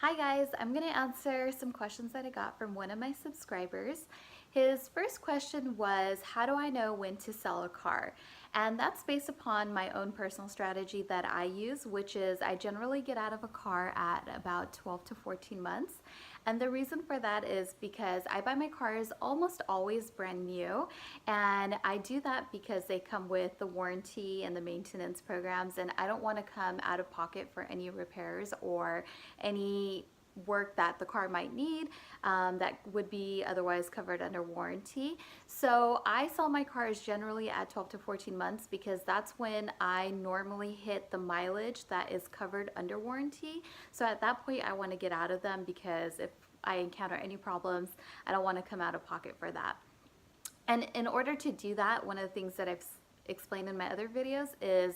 Hi guys, I'm going to answer some questions that I got from one of my subscribers. His first question was, how do I know when to sell a car? And that's based upon my own personal strategy that I use, which is I generally get out of a car at about 12 to 14 months. And the reason for that is because I buy my cars almost always brand new. And I do that because they come with the warranty and the maintenance programs. And I don't want to come out of pocket for any repairs or any work that the car might need that would be otherwise covered under warranty. So I sell my cars generally at 12 to 14 months because that's when I normally hit the mileage that is covered under warranty. So at that point I want to get out of them because if I encounter any problems, I don't want to come out of pocket for that. And in order to do that, one of the things that I've explained in my other videos is,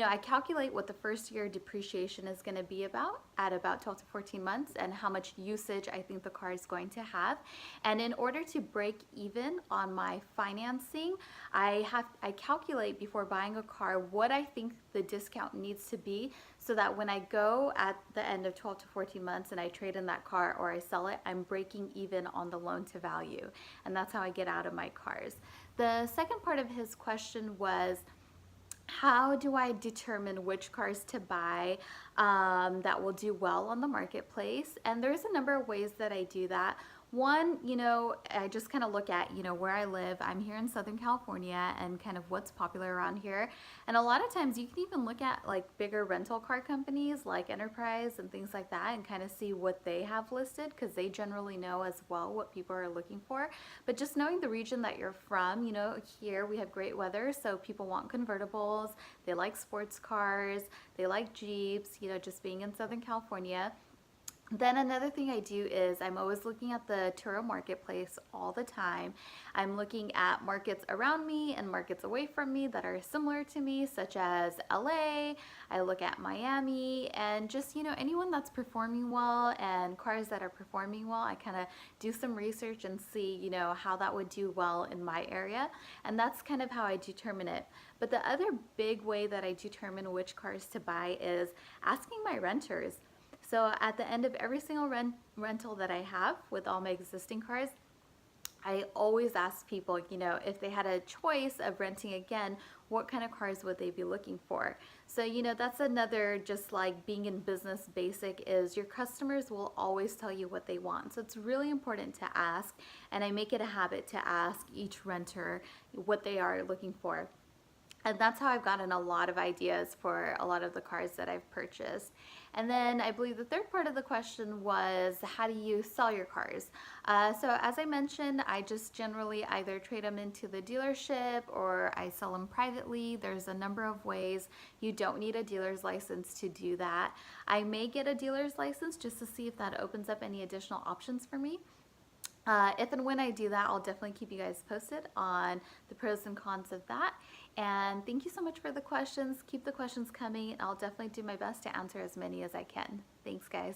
I calculate what the first year depreciation is going to be at about 12 to 14 months and how much usage I think the car is going to have. And in order to break even on my financing, I calculate before buying a car what I think the discount needs to be so that when I go at the end of 12 to 14 months and I trade in that car or I sell it, I'm breaking even on the loan to value. And that's how I get out of my cars. The second part of his question was, how do I determine which cars to buy that will do well on the marketplace? And there's a number of ways that I do that. One, I just kind of look at, where I live. I'm here in Southern California and kind of what's popular around here. And a lot of times you can even look at like bigger rental car companies like Enterprise and things like that and kind of see what they have listed because they generally know as well what people are looking for. But just knowing the region that you're from, here we have great weather, so people want convertibles, they like sports cars, they like Jeeps, just being in Southern California. Then another thing I do is I'm always looking at the Turo Marketplace all the time. I'm looking at markets around me and markets away from me that are similar to me, such as LA. I look at Miami and just, anyone that's performing well and cars that are performing well. I kind of do some research and see, how that would do well in my area. And that's kind of how I determine it. But the other big way that I determine which cars to buy is asking my renters. So at the end of every single rental that I have with all my existing cars, I always ask people, if they had a choice of renting again, what kind of cars would they be looking for? So, that's another, just like being in business basic, is your customers will always tell you what they want. So it's really important to ask, and I make it a habit to ask each renter what they are looking for. And that's how I've gotten a lot of ideas for a lot of the cars that I've purchased. And then I believe the third part of the question was, how do you sell your cars? So as I mentioned, I just generally either trade them into the dealership or I sell them privately. There's a number of ways. You don't need a dealer's license to do that. I may get a dealer's license just to see if that opens up any additional options for me. If and when I do that, I'll definitely keep you guys posted on the pros and cons of that. And thank you so much for the questions. Keep the questions coming. I'll definitely do my best to answer as many as I can. Thanks, guys.